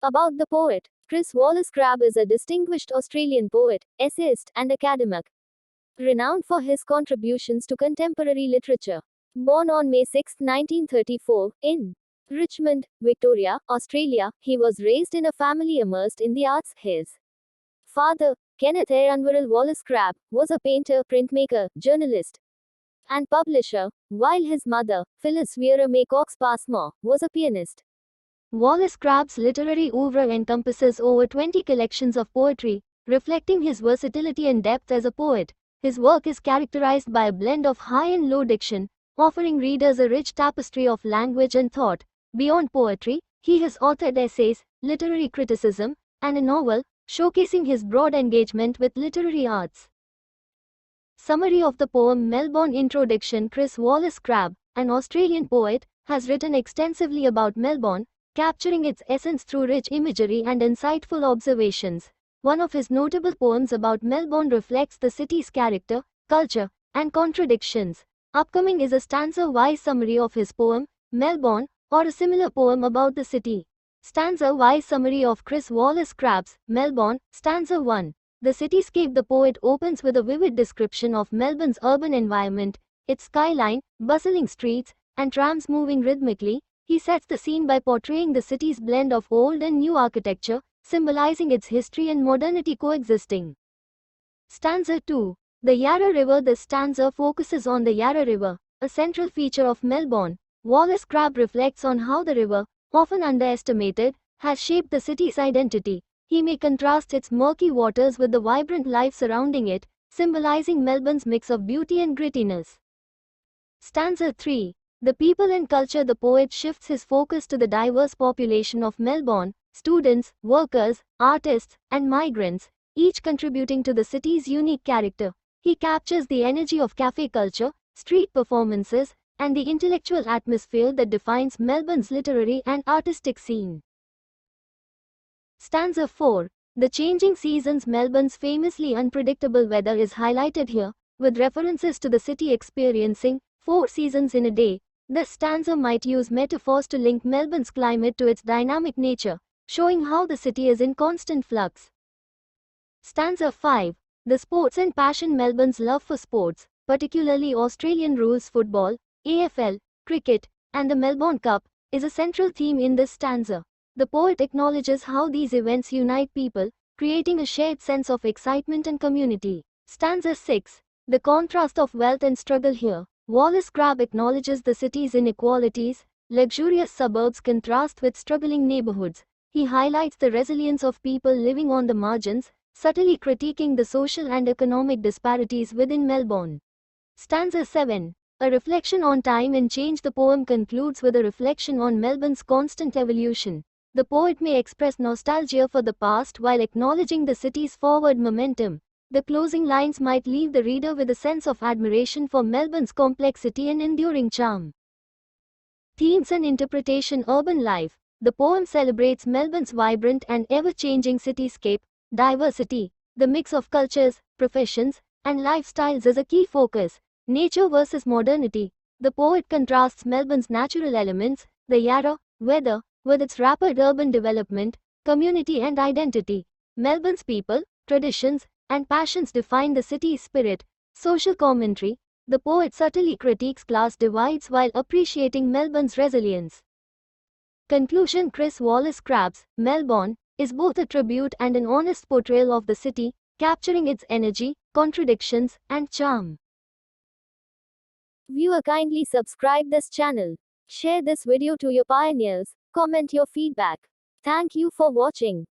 About the poet, Chris Wallace Crabbe is a distinguished Australian poet, essayist, and academic, renowned for his contributions to contemporary literature. Born on May 6, 1934, in Richmond, Victoria, Australia, he was raised in a family immersed in the arts. His father, Kenneth Anveril Wallace Crabbe, was a painter, printmaker, journalist, and publisher, while his mother, Phyllis Vera May Cox Passmore, was a pianist. Wallace Crabbe's literary oeuvre encompasses over 20 collections of poetry, reflecting his versatility and depth as a poet. His work is characterized by a blend of high and low diction, offering readers a rich tapestry of language and thought. Beyond poetry, he has authored essays, literary criticism, and a novel, showcasing his broad engagement with literary arts. Summary of the poem Melbourne. Introduction. Chris Wallace Crabbe, an Australian poet, has written extensively about Melbourne, capturing its essence through rich imagery and insightful observations. One of his notable poems about Melbourne reflects the city's character, culture, and contradictions. Upcoming is a stanza-wise summary of his poem, Melbourne, or a similar poem about the city. Stanza-wise summary of Chris Wallace Crabbe's Melbourne. Stanza 1. The cityscape. The poet opens with a vivid description of Melbourne's urban environment, its skyline, bustling streets, and trams moving rhythmically. He sets the scene by portraying the city's blend of old and new architecture, symbolizing its history and modernity coexisting. Stanza 2. The Yarra River. This stanza focuses on the Yarra River, a central feature of Melbourne. Wallace Crabbe reflects on how the river, often underestimated, has shaped the city's identity. He may contrast its murky waters with the vibrant life surrounding it, symbolizing Melbourne's mix of beauty and grittiness. Stanza 3. The people and culture. The poet shifts his focus to the diverse population of Melbourne, students, workers, artists, and migrants, each contributing to the city's unique character. He captures the energy of cafe culture, street performances, and the intellectual atmosphere that defines Melbourne's literary and artistic scene. Stanza 4. The changing seasons. Melbourne's famously unpredictable weather is highlighted here, with references to the city experiencing 4 seasons in a day. This stanza might use metaphors to link Melbourne's climate to its dynamic nature, showing how the city is in constant flux. Stanza 5. The sports and passion. Melbourne's love for sports, particularly Australian rules football, AFL, cricket, and the Melbourne Cup, is a central theme in this stanza. The poet acknowledges how these events unite people, creating a shared sense of excitement and community. Stanza 6. The contrast of wealth and struggle. Here, Wallace Crabbe acknowledges the city's inequalities. Luxurious suburbs contrast with struggling neighborhoods. He highlights the resilience of people living on the margins, subtly critiquing the social and economic disparities within Melbourne. Stanza 7. A reflection on time and change. The poem concludes with a reflection on Melbourne's constant evolution. The poet may express nostalgia for the past while acknowledging the city's forward momentum. The closing lines might leave the reader with a sense of admiration for Melbourne's complexity and enduring charm. Themes and interpretation. Urban life. The poem celebrates Melbourne's vibrant and ever-changing cityscape. Diversity, the mix of cultures, professions, and lifestyles is a key focus. Nature versus modernity. The poet contrasts Melbourne's natural elements, the Yarra, weather, with its rapid urban development, community and identity. Melbourne's people, traditions, and passions define the city's spirit. Social commentary. The poet subtly critiques class divides while appreciating Melbourne's resilience. Conclusion. Chris Wallace Crabbe's Melbourne is both a tribute and an honest portrayal of the city, capturing its energy, contradictions, and charm. Viewer, kindly subscribe this channel. Share this video to your pioneers. Comment your feedback. Thank you for watching.